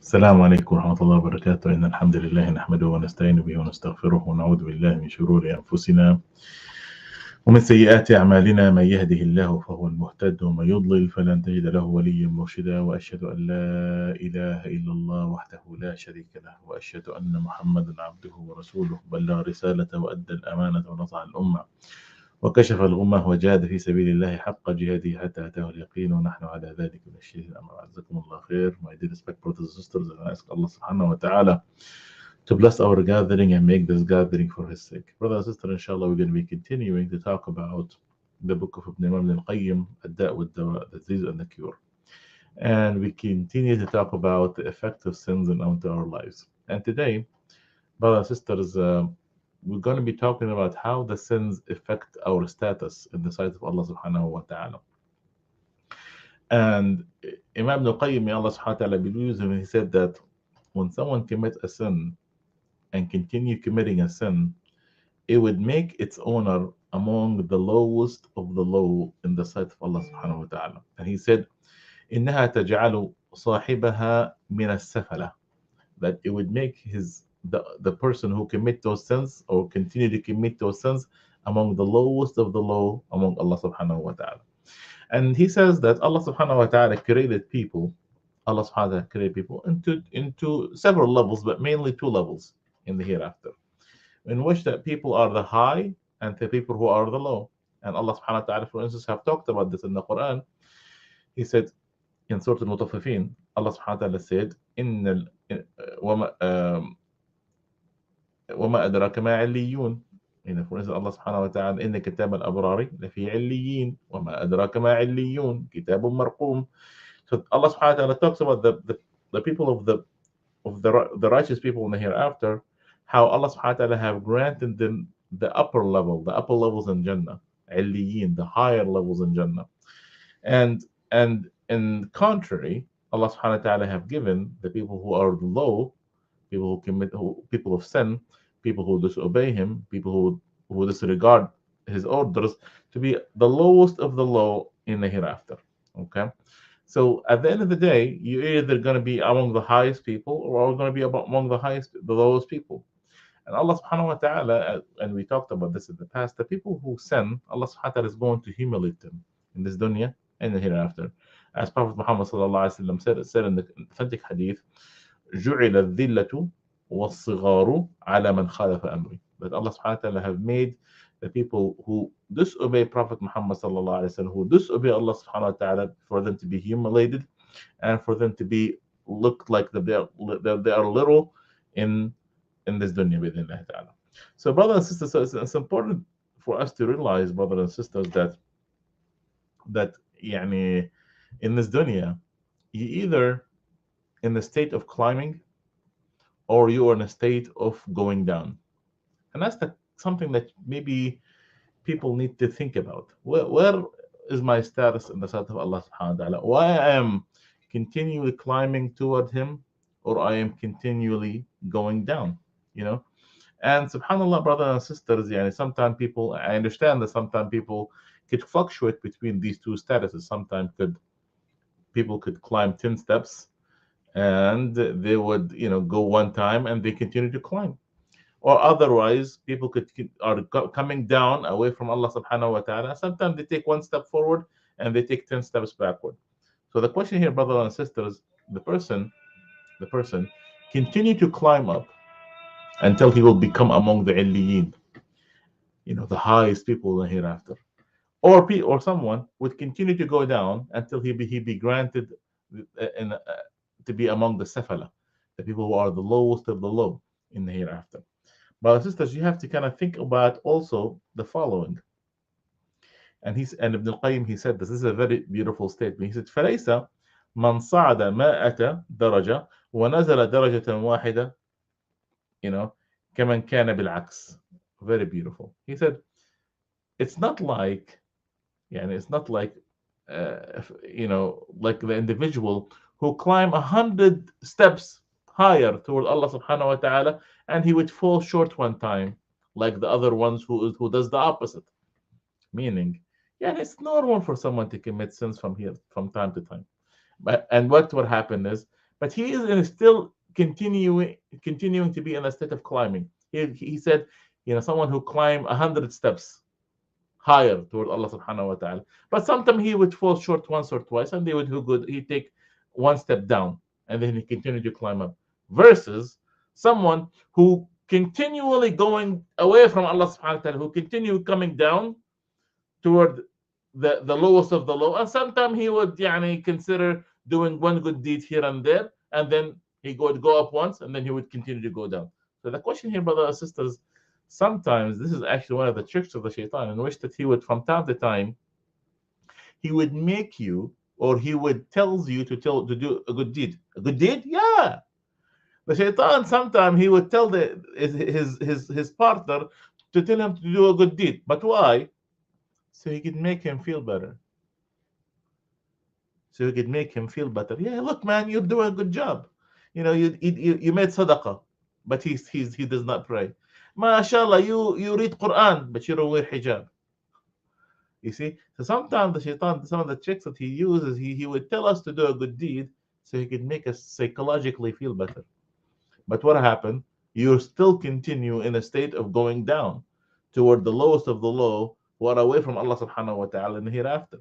السلام عليكم ورحمة الله وبركاته. إن الحمد لله نحمده ونستعين به ونستغفره ونعوذ بالله من شرور أنفسنا ومن سيئات أعمالنا. من يهده الله فهو المهتد ومن يضلل فلن تجد له وليا مرشدا. وأشهد أن لا إله إلا الله وحده لا شريك له، وأشهد أن محمدا عبده ورسوله، بلغ رسالة وأدى الأمانة ونصح الأمة وكشف الغمة وجاهد في سبيل الله حق جهاده حتى أتاه اليقين، ونحن على ذلك من الشهيد الأمر. عزكم الله خير, my dear respect brothers and sisters, and I ask Allah subhanahu wa ta'ala to bless our gathering and make this gathering for His sake. Brothers and sisters, inshallah, we're going to be continuing to talk about the book of Ibn al-Qayyim, Ad-Da' wad-Dawa, the disease and the cure. And we continue to talk about the effect of sins onto our lives. And today, brothers and sisters, we're going to be talking about how the sins affect our status in the sight of Allah subhanahu wa ta'ala. And Imam Ibn al-Qayyim, may Allah subhanahu wa ta'ala be pleased with him, he said that when someone commits a sin and continue committing a sin, it would make its owner among the lowest of the low in the sight of Allah subhanahu wa ta'ala. And he said, إنها تجعل صاحبها من السفلة, that it would make the person who commit those sins or continue to commit those sins among the lowest of the low among Allah subhanahu wa ta'ala. And he says that Allah subhanahu wa ta'ala created people, Allah subhanahu wa ta'ala created people into several levels, but mainly two levels in the hereafter, in which that people are the high and the people who are the low. And Allah subhanahu wa ta'ala, for instance, have talked about this in the Quran. He said in Surah Al-Mutaffifin, Allah subhanahu wa ta'ala said, وما أدراك ما عليون. For instance, Allah subhanahu wa ta'ala, إن كتاب الأبرار لفي عليين وما أدراك ما عليون كتاب مرقوم. So Allah subhanahu wa ta'ala talks about the people of the righteous people in the hereafter, how Allah subhanahu wa ta'ala have granted them the upper levels in Jannah, عليين, the higher levels in Jannah. And in contrary, Allah subhanahu wa ta'ala have given the people who are low, people of sin, people who disobey Him, people who disregard His orders, to be the lowest of the low in the hereafter. Okay, so at the end of the day, you're either going to be among the highest people or going to be among the lowest people. And Allah subhanahu wa ta'ala, and we talked about this in the past, the people who sin, Allah subhanahu wa ta'ala is going to humiliate them in this dunya and the hereafter. As Prophet Muhammad sallallahu alaihi wasallam said in the authentic hadith, جُعِلَ الذِّلَّةُ وَالصِّغَارُ عَلَى مَنْ خَالَفَ أَمْرِي. That Allah subhanahu wa ta'ala have made the people who disobey Prophet Muhammad sallallahu alaihi wasallam, who disobey Allah subhanahu wa ta'ala, for them to be humiliated and for them to be looked like that they are little in this dunya bi'idhnillah ta'ala. So brothers and sisters, so it's important for us to realize, brothers and sisters, that يعني, in this dunya, you either in the state of climbing or you are in a state of going down. And that's something that maybe people need to think about. Where is my status in the sight of Allah subhanahu wa ta'ala? Why I am continually climbing toward Him, or I am continually going down, And subhanAllah, brothers and sisters, sometimes people, I understand that sometimes people could fluctuate between these two statuses. Sometimes people could climb 10 steps and they would go one time and they continue to climb, or otherwise people are coming down away from Allah subhanahu wa ta'ala. Sometimes they take one step forward and they take 10 steps backward. So the question here, brothers and sisters, the person continue to climb up until he will become among the illiyin, the highest people in the hereafter, or someone would continue to go down until he be granted to be among the Safala, the people who are the lowest of the low in the hereafter. Brothers and sisters, you have to kind of think about also the following. And Ibn al-Qayyim, he said this is a very beautiful statement. He said, فَلَيْسَ مَنْ صَعَدَ مَائَةَ دَرَجَةً وَنَزَلَ دَرَجَةً واحدة كَمَنْ كَانَ بِالْعَكْسِ. Very beautiful. He said, it's not like like the individual who climb 100 steps higher toward Allah subhanahu wa ta'ala, and he would fall short one time, like the other ones who does the opposite. Meaning, it's normal for someone to commit sins from time to time. And what would happen is, but he is still continuing to be in a state of climbing. He said, someone who climbed 100 steps higher toward Allah subhanahu wa ta'ala. But sometimes he would fall short once or twice, and they would do good. He'd take one step down, and then he continued to climb up. Versus someone who continually going away from Allah subhanahu wa ta'ala, who continue coming down toward the lowest of the low. And sometimes he would consider doing one good deed here and there, and then he would go up once, and then he would continue to go down. So the question here, brothers and sisters, sometimes this is actually one of the tricks of the shaitan, in which that he would, from time to time, he would make you, or he would tells you to do a good deed. A good deed? Yeah. The shaitan, sometimes he would tell his partner to tell him to do a good deed. But why? So he could make him feel better. So he could make him feel better. Yeah, look, man, you're doing a good job. You made sadaqah, but he does not pray. MashaAllah, you read Quran, but you don't wear hijab. You see? So sometimes the shaitan, some of the tricks that he uses, he would tell us to do a good deed so he could make us psychologically feel better. But what happened? You still continue in a state of going down toward the lowest of the low, who are away from Allah subhanahu wa ta'ala in the hereafter.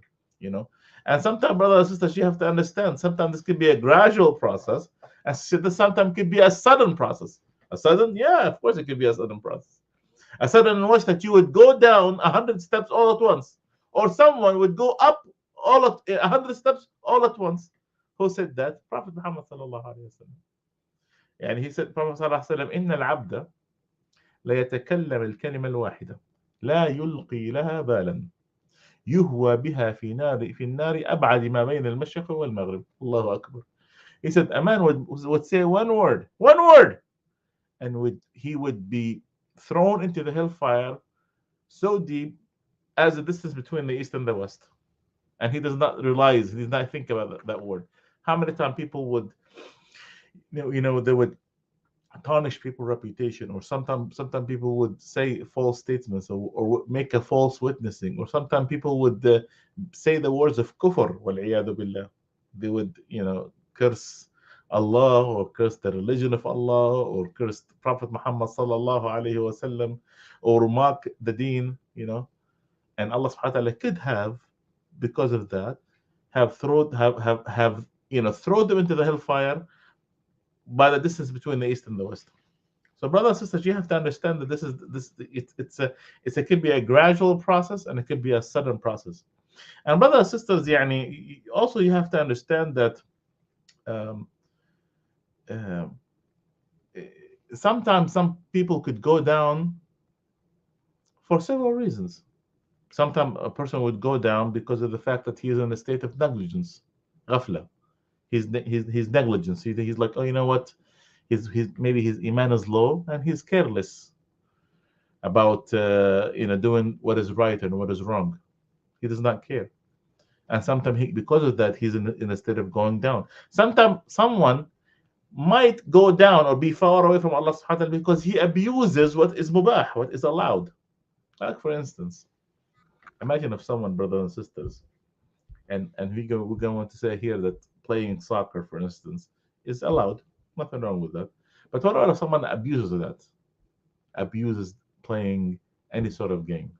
And sometimes, brothers and sisters, you have to understand, sometimes this could be a gradual process, and sometimes it could be a sudden process. A sudden? Yeah, of course it could be a sudden process. A sudden in which that you would go down 100 steps all at once, or someone would go up 100 steps all at once. Who said that? Prophet Muhammad sallallahu alaihi wasallam. يعني he said, Prophet صلى الله عليه وسلم, إن العبد لا يتكلم الكلمة الواحدة لا يلقي لها بالا يهوى بها في النار أبعد ما بين المشرق والمغرب. الله أكبر. He said a man would say one word, and he would be thrown into the hellfire so deep as the distance between the east and the west. And he does not realize, he does not think about that word. How many times people would, they would tarnish people's reputation, or sometimes people would say false statements, or make a false witnessing, or sometimes people would say the words of kufr, wal-iyadu billah. They would curse Allah, or curse the religion of Allah, or curse Prophet Muhammad sallallahu alaihi wasallam, or mock the deen, and Allah subhanahu wa ta'ala could have, because of that, have thrown them into the hellfire by the distance between the east and the west. So, brothers and sisters, you have to understand that it could be a gradual process, and it could be a sudden process. And brothers and sisters, also you have to understand that sometimes some people could go down for several reasons. Sometimes a person would go down because of the fact that he is in a state of negligence, ghafla. His negligence. He's like, oh, you know what? Maybe his iman is low, and he's careless about doing what is right and what is wrong. He does not care, and sometimes because of that, he's in a state of going down. Sometimes someone might go down or be far away from Allah subhanahu wa ta'ala because he abuses what is mubah, what is allowed. Like, for instance, imagine if someone, brothers and sisters, and we're going to say here that playing soccer, for instance, is allowed. Nothing wrong with that. But what about if someone abuses that? Abuses playing any sort of game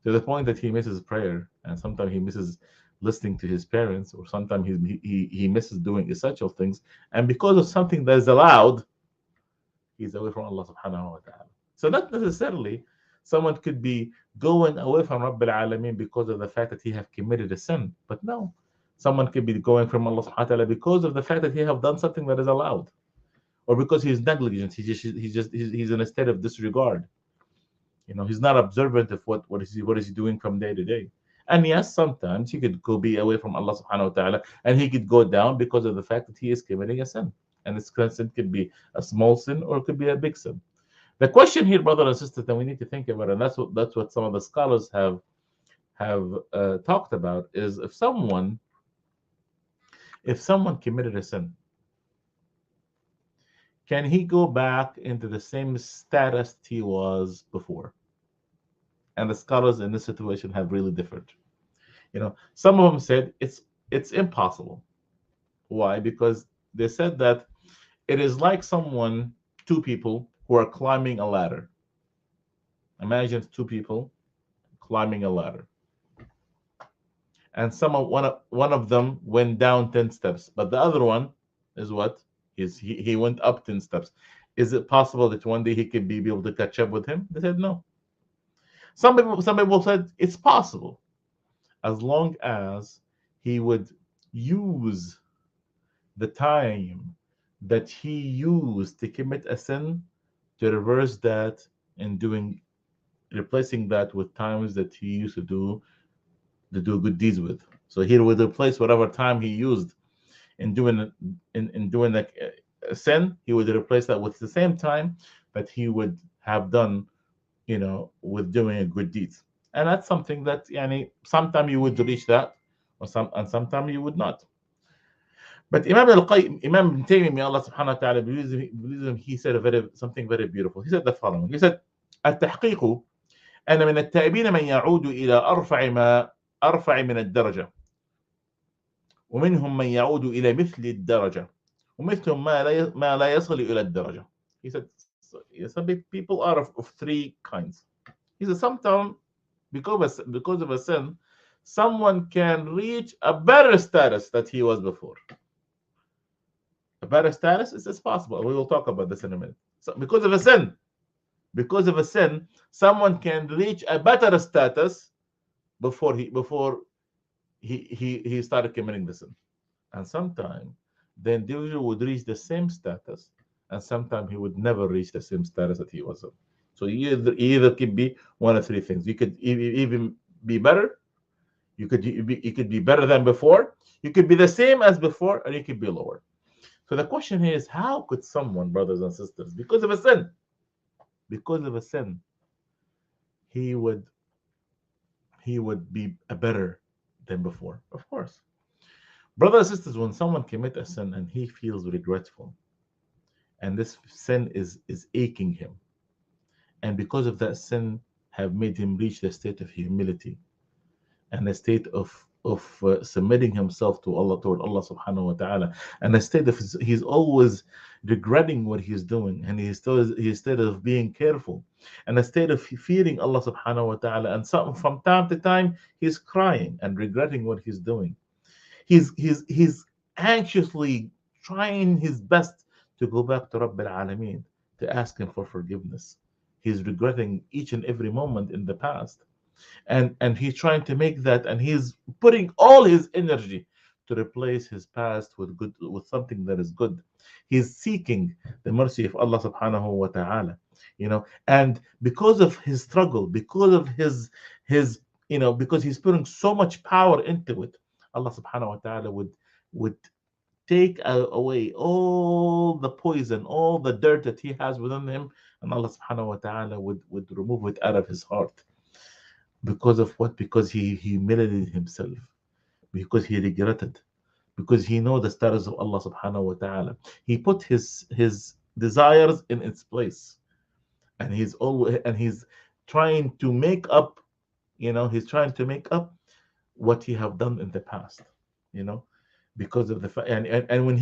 to the point that he misses prayer, and sometimes he misses listening to his parents, or sometimes he misses doing essential things, and because of something that is allowed, he's away from Allah subhanahu wa ta'ala. So not necessarily someone could be going away from Rabbil Alameen because of the fact that he have committed a sin, but no, someone could be going from Allah subhanahu wa ta'ala because of the fact that he have done something that is allowed, or because he's negligent. He's in a state of disregard. He's not observant of what is he doing from day to day. And yes, sometimes he could be away from Allah subhanahu wa ta'ala, and he could go down because of the fact that he is committing a sin. And this sin could be a small sin, or it could be a big sin. The question here, brother and sister, that we need to think about, and that's what some of the scholars have talked about, is if someone committed a sin, can he go back into the same status he was before? And the scholars in this situation have really differed. Some of them said it's impossible. Why? Because They said that it is like two people who are climbing a ladder. Imagine two people climbing a ladder, and one of them went down 10 steps, but the other one is what? He went up 10 steps. Is it possible that one day he could be able to catch up with him? They said no. Some people said it's possible, as long as he would use the time that he used to commit a sin to reverse that and replacing that with times that he used to do good deeds with. So he would replace whatever time he used in doing a sin. He would replace that with the same time that he would have done, with doing a good deeds. And that's something that, sometime you would reach that, and sometime you would not. But Imam Ibn Taymiyyah, may Allah subhanahu wa ta'ala believes him, he said something very beautiful. He said the following. He said, التحقيق أن من التائبين من يعود إلى أرفع من الدرجة، ومنهم من يعود إلى مثل الدرجة، ومثلهم ما لا يصل إلى الدرجة. He said, some people are of three kinds. He said, sometimes because of a sin, someone can reach a better status that he was before. A better status is possible. We will talk about this in a minute. So because of a sin, someone can reach a better status before he started committing the sin. And sometimes the individual would reach the same status, and sometimes he would never reach the same status that he was in. So you either could be one of three things. You could even be better. You could be better than before. You could be the same as before, or you could be lower. So the question here is, how could someone, brothers and sisters, because of a sin, he would be better than before? Of course. Brothers and sisters, when someone commits a sin and he feels regretful, and this sin is aching him, and because of that sin have made him reach the state of humility and a state of submitting himself toward Allah subhanahu wa ta'ala, and a state of he's always regretting what he's doing, and he's state of being careful, and a state of fearing Allah subhanahu wa ta'ala, and from time to time he's crying and regretting what he's doing. He's anxiously trying his best to go back to Rabbil Alameen, to ask him for forgiveness. He's regretting each and every moment in the past, and he's trying to make that, and he's putting all his energy to replace his past with something that is good. He's seeking the mercy of Allah subhanahu wa ta'ala, and because of his struggle, because of his because he's putting so much power into it, Allah subhanahu wa ta'ala would take away all the poison, all the dirt that he has within him, and Allah subhanahu wa ta'ala would remove it out of his heart. Because of what? Because he humiliated himself, because he regretted, because he know the status of Allah subhanahu wa ta'ala. He put his desires in its place, and he's trying to make up, he's trying to make up what he have done in the past, because of the and when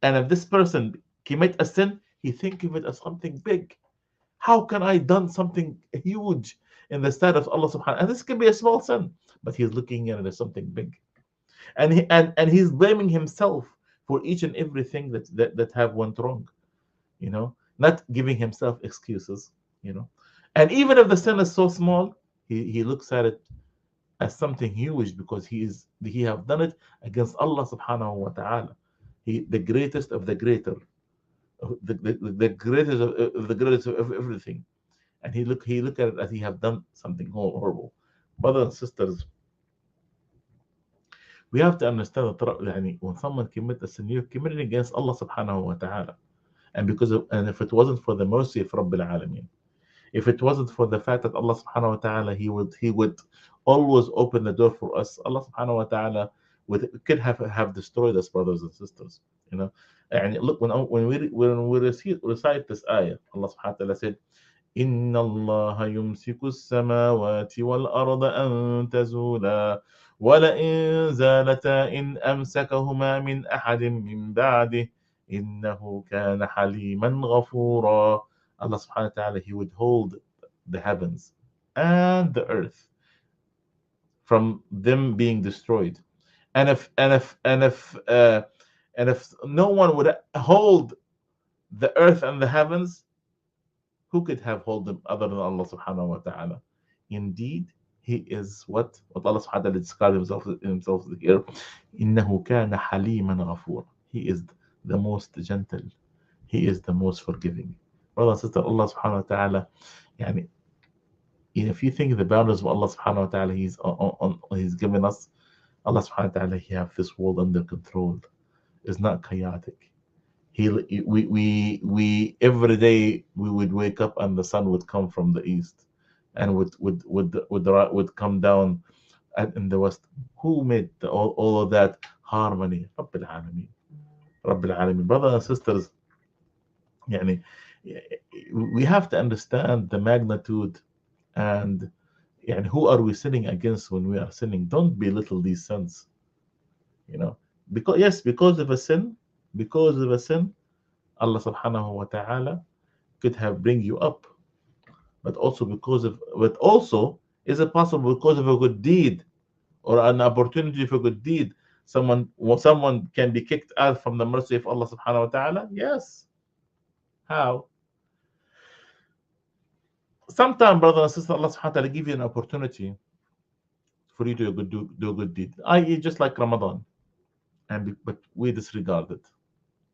if this person commit a sin, he think of it as something big. How can I done something huge in the sight of Allah subhanahu? And this could be a small sin, but he's looking at it as something big. And he's blaming himself for each and everything that have went wrong, not giving himself excuses, And even if the sin is so small, he looks at it as something huge, because he have done it against Allah subhanahu wa ta'ala. The greatest of the greater, the greatest of everything, and he look at it as he have done something horrible. Brothers and sisters, we have to understand that when someone commits a sin, you're committing against Allah subhanahu wa ta'ala, and if it wasn't for the mercy of Rabbil Alameen, if it wasn't for the fact that Allah subhanahu wa ta'ala, he would always open the door for us, Allah subhanahu wa ta'ala could have destroyed us, brothers and sisters. And look, when we recite this ayah, Allah subhanahu wa ta'ala said, إن الله يمسك السماوات والأرض أن تزولا وَلَئِن زَالَتَا إِنْ أَمْسَكَهُمَا مِنْ أَحَدٍ مِنْ بَعْدِهِ إِنَّهُ كَانَ حَلِيمًا غَفُورًا. Allah subhanahu wa ta'ala, He would hold the heavens and the earth from them being destroyed. And if no one would hold the earth and the heavens, who could have hold them other than Allah subhanahu wa ta'ala? Indeed, He is what Allah subhanahu wa ta'ala describes himself here. إِنَّهُ كَانَ حَلِيمًا غَفُورًا. He is the most gentle. He is the most forgiving. Brother and sister, Allah subhanahu wa ta'ala, يعني, if you think the boundaries of Allah subhanahu wa ta'ala He's given us, Allah subhanahu wa ta'ala, He have this world under control. It's not chaotic. We every day we would wake up and the sun would come from the east and would come down in the west. Who made all of that harmony? Rabbil Alameen. Rabbil Alameen. Brothers and sisters, يعني, we have to understand the magnitude and يعني, who are we sinning against when we are sinning? Don't belittle these sins. You know, because of a sin, Allah subhanahu wa ta'ala could have bring you up, but also is it possible because of a good deed or an opportunity for good deed, someone can be kicked out from the mercy of Allah subhanahu wa ta'ala? Yes. How? Sometimes, brother and sister, Allah subhanahu wa ta'ala give you an opportunity for you to do a good deed, i.e. just like Ramadan, but we disregard it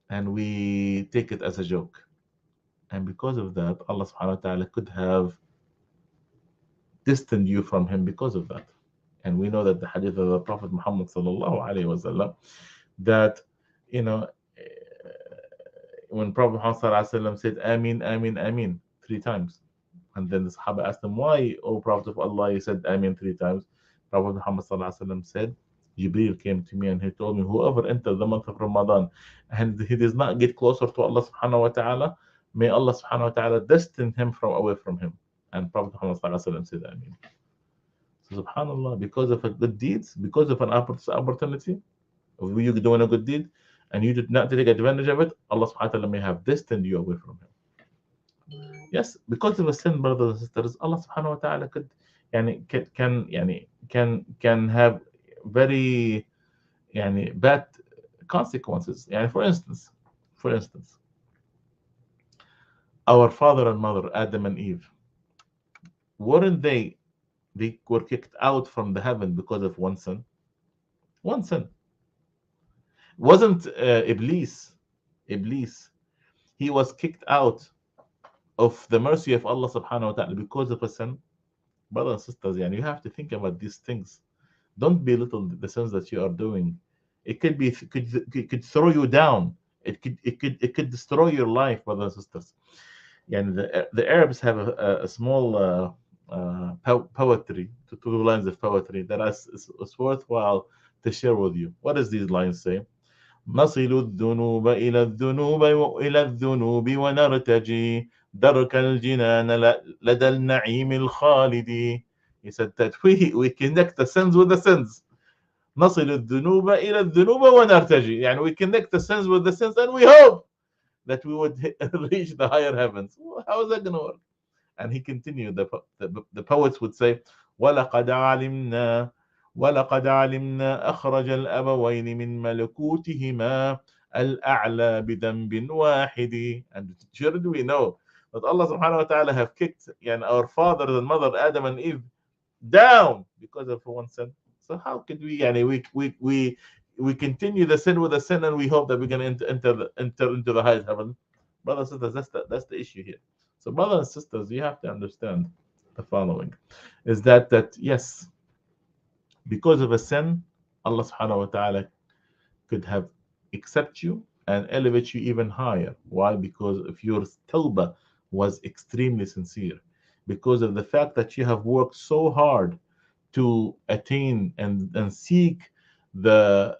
and we take it as a joke. And because of that, Allah subhanahu wa ta'ala could have distanced you from Him because of that. And we know that the hadith of the Prophet Muhammad sallallahu alayhi wasallam, that, you know, when Prophet Muhammad sallallahu alayhi wasallam said Ameen, Ameen, Ameen 3 times, and then the Sahaba asked him, why, O Prophet of Allah, you said Ameen 3 times? Prophet Muhammad sallallahu alayhi wasallam said, Jibreel came to me and he told me, whoever enters the month of Ramadan and he does not get closer to Allah subhanahu wa ta'ala, may Allah subhanahu wa ta'ala destine him from away from him. And Prophet Muhammad sallallahu alayhi wasallam said Ameen. So subhanallah, because of a good deeds, because of an opportunity of you doing a good deed and you did not take advantage of it, Allah subhanahu wa ta'ala may have destined you away from Him. Yes, because of a sin, brothers and sisters, Allah subhanahu wa ta'ala could can have very bad consequences. For instance, our father and mother, Adam and Eve, weren't they were kicked out from the heaven because of one sin? One sin. Wasn't Iblis, he was kicked out of the mercy of Allah subhanahu wa ta'ala because of a sin? Brothers and sisters, you have to think about these things. Don't belittle the sins that you are doing. It could throw you down. It could destroy your life, brothers and sisters. The Arabs have a small poetry, two lines of poetry that is worthwhile to share with you. What does these lines say? نصل الذنوب إلى الذنوب ونرتجي درك الجنان لدى النعيم الخالد. He said that we connect the sins with the sins. نصل الذنوب إلى الذنوب ونرتجي. We connect the sins with the sins and we hope that we would reach the higher heavens. How is that going to work? And he continued, the poets would say, وَلَقَدْ عَلِمْنَا أَخْرَجَ الْأَبَوَيْنِ مِنْ مَلَكُوتِهِمَا الْأَعْلَى بِذَنْبٍ وَاحِدٍ. And surely we know that Allah subhanahu wa ta'ala have kicked our father and mother, Adam and Eve, down because of one sin. So how could we continue the sin with the sin and we hope that we're going to enter into the highest heaven? Brothers and sisters, that's the issue here. So brothers and sisters, you have to understand the following, is that yes, because of a sin, Allah subhanahu wa ta'ala could have accept you and elevate you even higher. Why? Because if your tawbah was extremely sincere, because of the fact that you have worked so hard to attain and seek the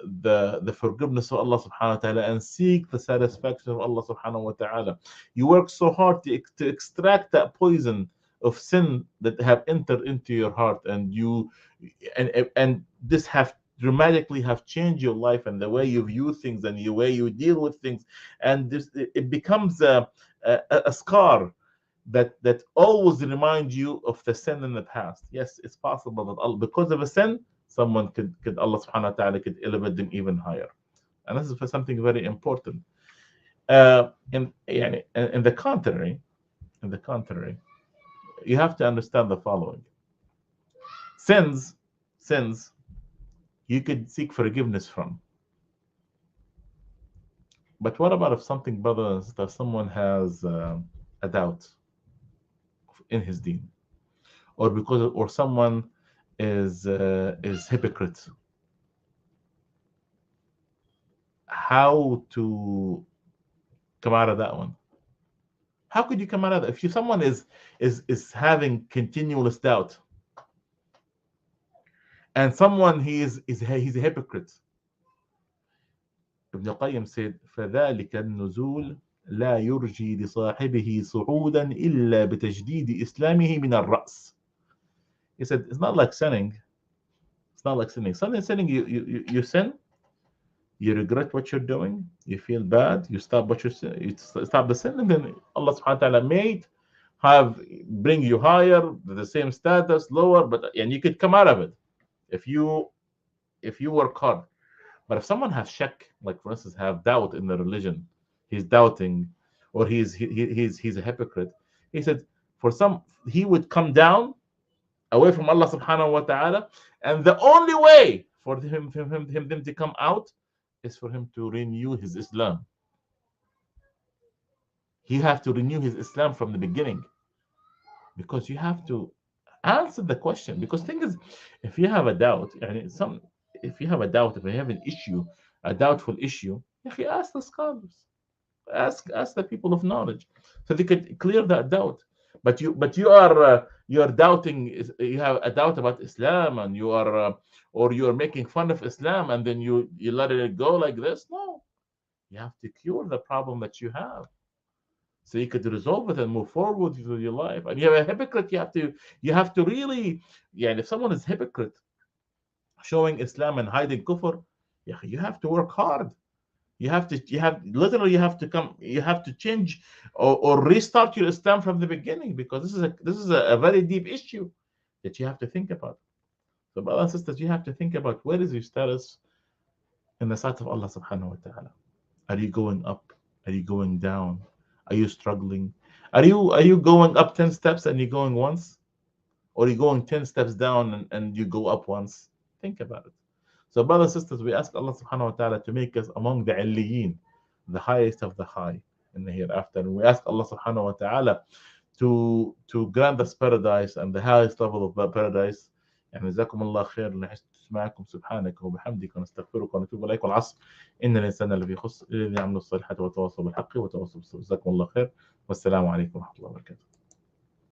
forgiveness of Allah subhanahu wa ta'ala and seek the satisfaction of Allah subhanahu wa ta'ala. You work so hard to extract that poison of sin that have entered into your heart, and and this have dramatically have changed your life and the way you view things and the way you deal with things, and this it becomes a scar that always remind you of the sin in the past. Yes, it's possible that because of a sin, someone could Allah subhanahu wa ta'ala could elevate them even higher. And this is for something very important. In the contrary, you have to understand the following. Sins you could seek forgiveness from. But what about if something, brothers, that someone has a doubt in his deen, or someone is hypocrite? How to come out of that one? How could you come out of that if someone is having continuous doubt, and someone he's a hypocrite? Ibn Qayyim said, فذلك النزول لا يرجي لصاحبه صعودا إلا بتجديد إسلامه من الرأس. He said, it's not like sinning. It's not like sinning. Sinning, you sin, you regret what you're doing, you feel bad, you stop what you stop the sin, and then Allah subhanahu wa ta'ala may bring you higher, the same status, lower, and you could come out of it if you work hard. But if someone has shak, like for instance, have doubt in the religion, he's doubting, or he's a hypocrite. He said, he would come down away from Allah subhanahu wa ta'ala, and the only way for them to come out is for him to renew his Islam. He have to renew his Islam from the beginning, because you have to answer the question. Because thing is, if you have a doubt, if you have an issue, a doubtful issue, ask the scholars, ask the people of knowledge, so they could clear that doubt. But you are doubting. You have a doubt about Islam, and you are or you are making fun of Islam, and then you let it go like this. No, you have to cure the problem that you have, so you could resolve it and move forward with your life. And you have a hypocrite. You have to really, if someone is hypocrite, showing Islam and hiding kufr, you have to work hard. You have to change or restart your Islam from the beginning, because this is a very deep issue that you have to think about. So, brothers and sisters, you have to think about, where is your status in the sight of Allah subhanahu wa ta'ala. Are you going up? Are you going down? Are you struggling? Are you going up 10 steps and you're going once? Or are you going 10 steps down and you go up once? Think about it. So, brothers and sisters, we ask Allah subhanahu wa ta'ala to make us among the Alliyin, the highest of the high in the hereafter. And we ask Allah subhanahu wa ta'ala to grant us paradise and the highest level of paradise. يعني جزاكم الله خير لحسن استماعكم. سبحانك وبحمدك ونستغفرك ونتوب اليك. والعصر ان الانسان لفي خسر الا الذين عملوا الصالحات وتواصوا بالحق وتواصوا بالصبر. جزاكم الله خير، والسلام عليكم ورحمه الله وبركاته.